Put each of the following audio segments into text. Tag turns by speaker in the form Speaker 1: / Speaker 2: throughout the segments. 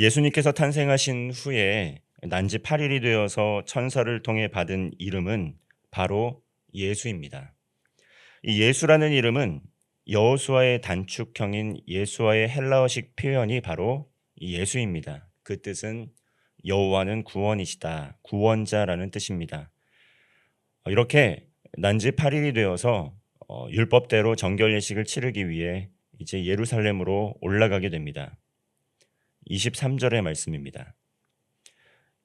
Speaker 1: 예수님께서 탄생하신 후에 난지 8일이 되어서 천사를 통해 받은 이름은 바로 예수입니다. 이 예수라는 이름은 여호수아의 단축형인 예수와의 헬라어식 표현이 바로 이 예수입니다. 그 뜻은 여호와는 구원이시다, 구원자라는 뜻입니다. 이렇게 난지 8일이 되어서 율법대로 정결 예식을 치르기 위해 이제 예루살렘으로 올라가게 됩니다. 23절의 말씀입니다.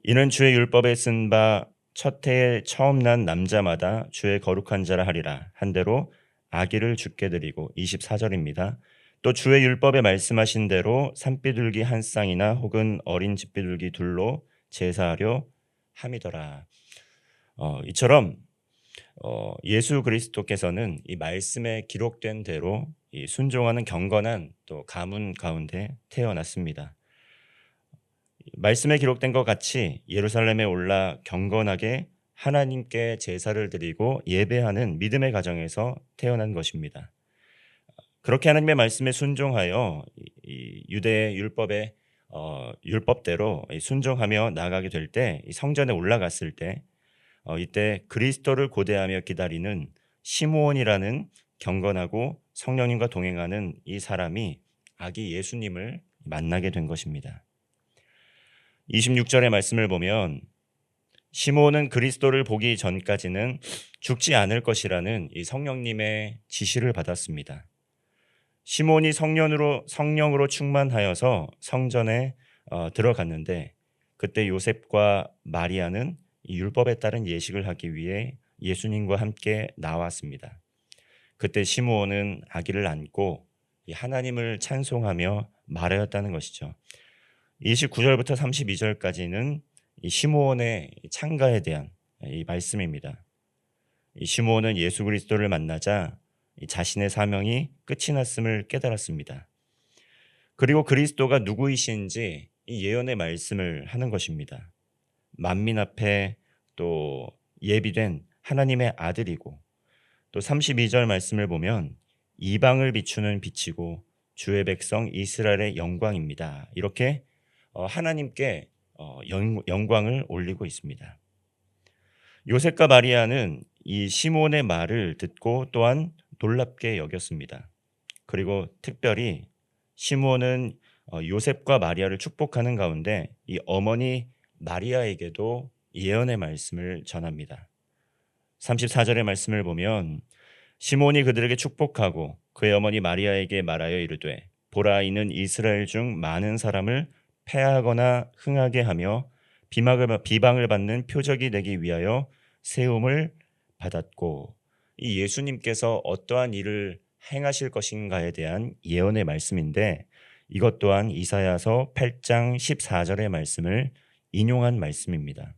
Speaker 1: 이는 주의 율법에 쓴 바 첫 해에 처음 난 남자마다 주의 거룩한 자라 하리라 한 대로 아기를 주께 드리고 24절입니다. 또 주의 율법에 말씀하신 대로 산비둘기 한 쌍이나 혹은 어린 집비둘기 둘로 제사하려 함이더라. 이처럼 예수 그리스도께서는 이 말씀에 기록된 대로 이 순종하는 경건한 또 가문 가운데 태어났습니다. 말씀에 기록된 것 같이 예루살렘에 올라 경건하게 하나님께 제사를 드리고 예배하는 믿음의 가정에서 태어난 것입니다. 그렇게 하나님의 말씀에 순종하여 이 유대 율법의 율법대로 순종하며 나아가게 될 때 성전에 올라갔을 때 이때 그리스도를 고대하며 기다리는 시므온이라는 경건하고 성령님과 동행하는 이 사람이 아기 예수님을 만나게 된 것입니다. 26절의 말씀을 보면 시므온은 그리스도를 보기 전까지는 죽지 않을 것이라는 이 성령님의 지시를 받았습니다. 시므온이 성령으로 충만하여서 성전에 들어갔는데 그때 요셉과 마리아는 이 율법에 따른 예식을 하기 위해 예수님과 함께 나왔습니다. 그때 시므온은 아기를 안고 이 하나님을 찬송하며 말하였다는 것이죠. 29절부터 32절까지는 이 시므온의 창가에 대한 이 말씀입니다. 이 시므온은 예수 그리스도를 만나자 자신의 사명이 끝이 났음을 깨달았습니다. 그리고 그리스도가 누구이신지 이 예언의 말씀을 하는 것입니다. 만민 앞에 또 예비된 하나님의 아들이고 또 32절 말씀을 보면 이방을 비추는 빛이고 주의 백성 이스라엘의 영광입니다. 이렇게 하나님께 영광을 올리고 있습니다. 요셉과 마리아는 이 시몬의 말을 듣고 또한 놀랍게 여겼습니다. 그리고 특별히 시몬은 요셉과 마리아를 축복하는 가운데 이 어머니 마리아에게도 예언의 말씀을 전합니다. 34절의 말씀을 보면 시몬이 그들에게 축복하고 그의 어머니 마리아에게 말하여 이르되 보라 이는 이스라엘 중 많은 사람을 패하거나 흥하게 하며 비방을 받는 표적이 되기 위하여 세움을 받았고 이 예수님께서 어떠한 일을 행하실 것인가에 대한 예언의 말씀인데 이것 또한 이사야서 8장 14절의 말씀을 인용한 말씀입니다.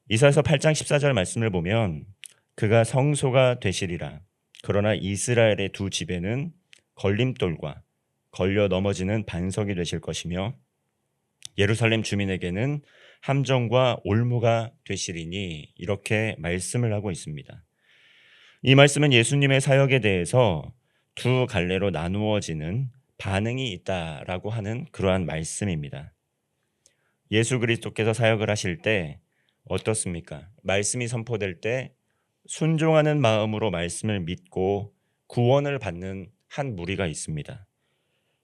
Speaker 1: 이사야서 8장 14절 말씀을 보면 그가 성소가 되시리라. 그러나 이스라엘의 두 집에는 걸림돌과 걸려 넘어지는 반석이 되실 것이며 예루살렘 주민에게는 함정과 올무가 되시리니 이렇게 말씀을 하고 있습니다. 이 말씀은 예수님의 사역에 대해서 두 갈래로 나누어지는 반응이 있다라고 하는 그러한 말씀입니다. 예수 그리스도께서 사역을 하실 때 어떻습니까? 말씀이 선포될 때 순종하는 마음으로 말씀을 믿고 구원을 받는 한 무리가 있습니다.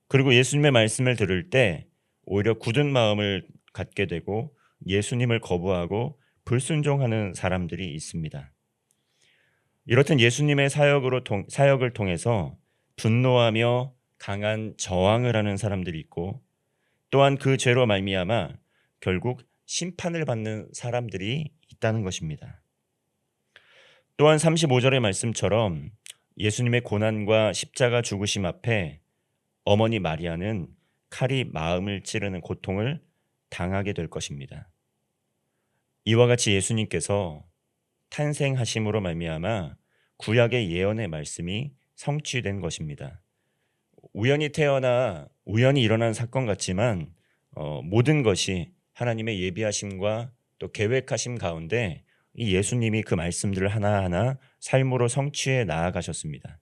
Speaker 1: 그리고 예수님의 말씀을 들을 때 오히려 굳은 마음을 갖게 되고 예수님을 거부하고 불순종하는 사람들이 있습니다. 이렇듯 예수님의 사역을 통해서 분노하며 강한 저항을 하는 사람들이 있고 또한 그 죄로 말미암아 결국 심판을 받는 사람들이 있다는 것입니다. 또한 35절의 말씀처럼 예수님의 고난과 십자가 죽으심 앞에 어머니 마리아는 칼이 마음을 찌르는 고통을 당하게 될 것입니다. 이와 같이 예수님께서 탄생하심으로 말미암아 구약의 예언의 말씀이 성취된 것입니다. 우연히 태어나 우연히 일어난 사건 같지만 모든 것이 하나님의 예비하심과 또 계획하심 가운데 이 예수님이 그 말씀들을 하나하나 삶으로 성취해 나아가셨습니다.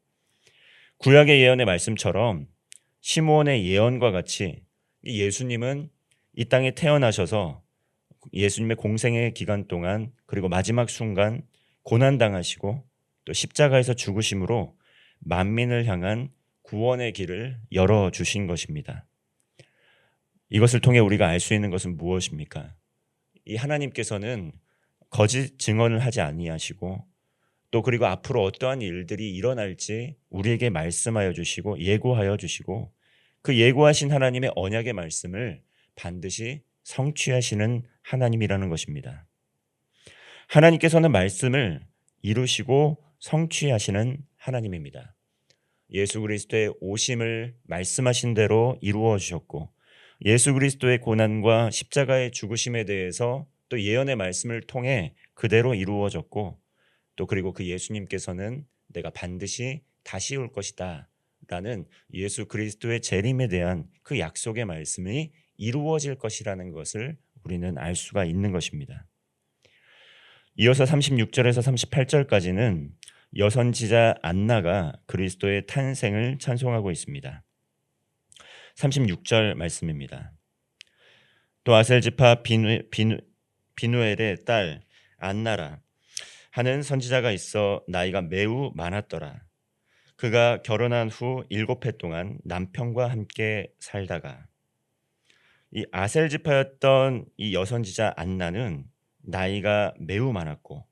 Speaker 1: 구약의 예언의 말씀처럼 시므온의 예언과 같이 이 예수님은 이 땅에 태어나셔서 예수님의 공생의 기간 동안 그리고 마지막 순간 고난당하시고 또 십자가에서 죽으심으로 만민을 향한 구원의 길을 열어주신 것입니다. 이것을 통해 우리가 알 수 있는 것은 무엇입니까? 이 하나님께서는 거짓 증언을 하지 아니하시고 또 그리고 앞으로 어떠한 일들이 일어날지 우리에게 말씀하여 주시고 예고하여 주시고 그 예고하신 하나님의 언약의 말씀을 반드시 성취하시는 하나님이라는 것입니다. 하나님께서는 말씀을 이루시고 성취하시는 하나님입니다. 예수 그리스도의 오심을 말씀하신 대로 이루어 주셨고 예수 그리스도의 고난과 십자가의 죽으심에 대해서 또 예언의 말씀을 통해 그대로 이루어졌고 또 그리고 그 예수님께서는 내가 반드시 다시 올 것이다 라는 예수 그리스도의 재림에 대한 그 약속의 말씀이 이루어질 것이라는 것을 우리는 알 수가 있는 것입니다. 이어서 36절에서 38절까지는 여선지자 안나가 그리스도의 탄생을 찬송하고 있습니다. 36절 말씀입니다. 또 아셀지파 비누엘의 딸 안나라 하는 선지자가 있어 나이가 매우 많았더라. 그가 결혼한 후 7해 동안 남편과 함께 살다가 이 아셀지파였던 이 여선지자 안나는 나이가 매우 많았고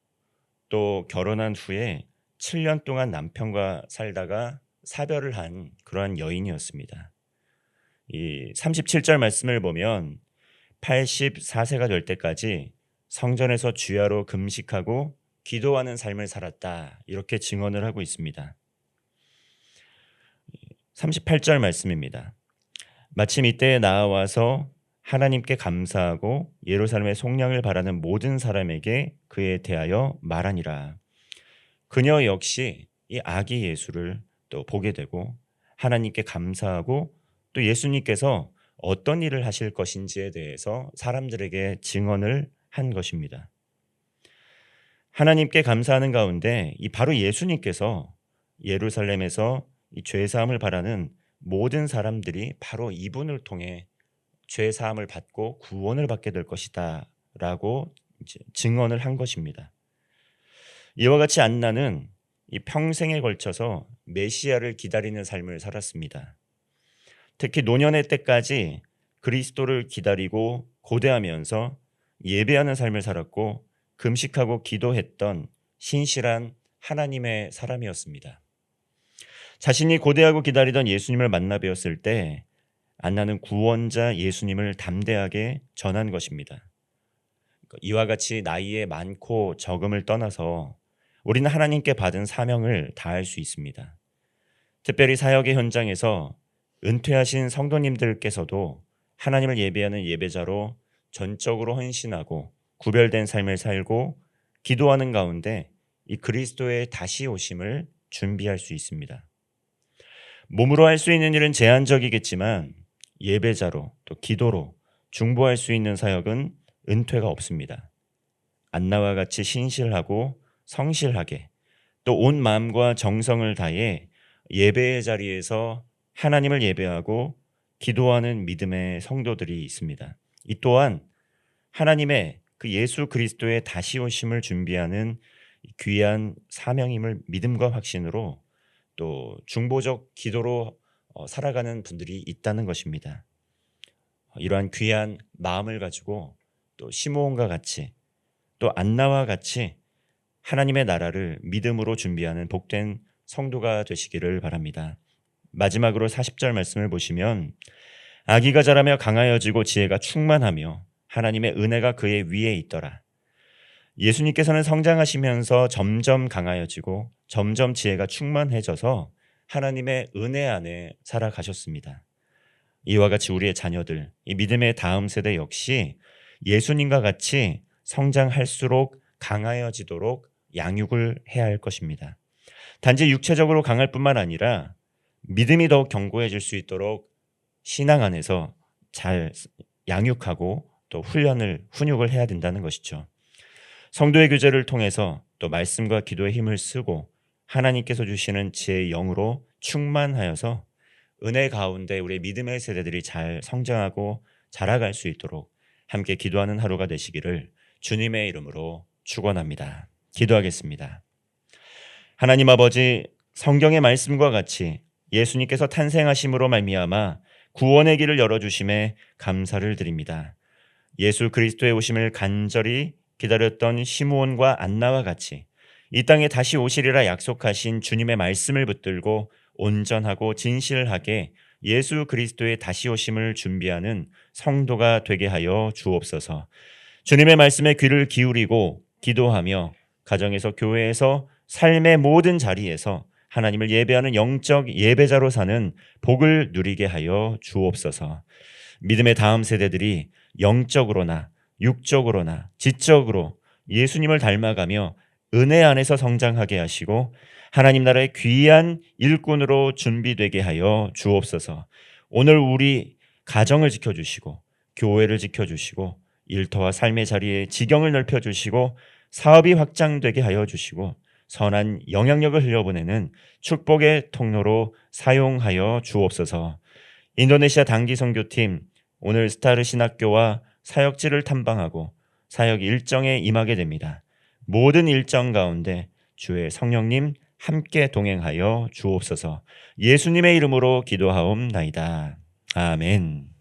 Speaker 1: 또 결혼한 후에 7년 동안 남편과 살다가 사별을 한 그러한 여인이었습니다. 이 37절 말씀을 보면 84세가 될 때까지 성전에서 주야로 금식하고 기도하는 삶을 살았다 이렇게 증언을 하고 있습니다. 38절 말씀입니다. 마침 이때에 나와서 하나님께 감사하고 예루살렘의 속량을 바라는 모든 사람에게 그에 대하여 말하니라. 그녀 역시 이 아기 예수를 또 보게 되고 하나님께 감사하고 또 예수님께서 어떤 일을 하실 것인지에 대해서 사람들에게 증언을 한 것입니다. 하나님께 감사하는 가운데 이 바로 예수님께서 예루살렘에서 이 죄사함을 바라는 모든 사람들이 바로 이분을 통해 죄사함을 받고 구원을 받게 될 것이다 라고 증언을 한 것입니다. 이와 같이 안나는 이 평생에 걸쳐서 메시아를 기다리는 삶을 살았습니다. 특히 노년의 때까지 그리스도를 기다리고 고대하면서 예배하는 삶을 살았고 금식하고 기도했던 신실한 하나님의 사람이었습니다. 자신이 고대하고 기다리던 예수님을 만나 뵈었을 때 안나는 구원자 예수님을 담대하게 전한 것입니다. 이와 같이 나이에 많고 적음을 떠나서 우리는 하나님께 받은 사명을 다할 수 있습니다. 특별히 사역의 현장에서 은퇴하신 성도님들께서도 하나님을 예배하는 예배자로 전적으로 헌신하고 구별된 삶을 살고 기도하는 가운데 이 그리스도의 다시 오심을 준비할 수 있습니다. 몸으로 할 수 있는 일은 제한적이겠지만 예배자로 또 기도로 중보할 수 있는 사역은 은퇴가 없습니다. 안나와 같이 신실하고 성실하게 또 온 마음과 정성을 다해 예배의 자리에서 하나님을 예배하고 기도하는 믿음의 성도들이 있습니다. 이 또한 하나님의 그 예수 그리스도의 다시 오심을 준비하는 귀한 사명임을 믿음과 확신으로 또 중보적 기도로 살아가는 분들이 있다는 것입니다. 이러한 귀한 마음을 가지고 또 시므온과 같이 또 안나와 같이 하나님의 나라를 믿음으로 준비하는 복된 성도가 되시기를 바랍니다. 마지막으로 40절 말씀을 보시면 아기가 자라며 강하여지고 지혜가 충만하며 하나님의 은혜가 그의 위에 있더라. 예수님께서는 성장하시면서 점점 강하여지고 점점 지혜가 충만해져서 하나님의 은혜 안에 살아가셨습니다. 이와 같이 우리의 자녀들, 이 믿음의 다음 세대 역시 예수님과 같이 성장할수록 강하여지도록 양육을 해야 할 것입니다. 단지 육체적으로 강할 뿐만 아니라 믿음이 더욱 견고해질 수 있도록 신앙 안에서 잘 양육하고 또 훈육을 해야 된다는 것이죠. 성도의 교제를 통해서 또 말씀과 기도의 힘을 쓰고 하나님께서 주시는 지혜의 영으로 충만하여서 은혜 가운데 우리의 믿음의 세대들이 잘 성장하고 자라갈 수 있도록 함께 기도하는 하루가 되시기를 주님의 이름으로 축원합니다. 기도하겠습니다. 하나님 아버지, 성경의 말씀과 같이 예수님께서 탄생하심으로 말미암아 구원의 길을 열어주심에 감사를 드립니다. 예수 그리스도의 오심을 간절히 기다렸던 시므온과 안나와 같이 이 땅에 다시 오시리라 약속하신 주님의 말씀을 붙들고 온전하고 진실하게 예수 그리스도의 다시 오심을 준비하는 성도가 되게 하여 주옵소서. 주님의 말씀에 귀를 기울이고 기도하며 가정에서 교회에서 삶의 모든 자리에서 하나님을 예배하는 영적 예배자로 사는 복을 누리게 하여 주옵소서. 믿음의 다음 세대들이 영적으로나 육적으로나 지적으로 예수님을 닮아가며 은혜 안에서 성장하게 하시고 하나님 나라의 귀한 일꾼으로 준비되게 하여 주옵소서. 오늘 우리 가정을 지켜주시고 교회를 지켜주시고 일터와 삶의 자리에 지경을 넓혀주시고 사업이 확장되게 하여 주시고 선한 영향력을 흘려보내는 축복의 통로로 사용하여 주옵소서. 인도네시아 단기 선교팀 오늘 스타르 신학교와 사역지를 탐방하고 사역 일정에 임하게 됩니다. 모든 일정 가운데 주의 성령님 함께 동행하여 주옵소서. 예수님의 이름으로 기도하옵나이다. 아멘.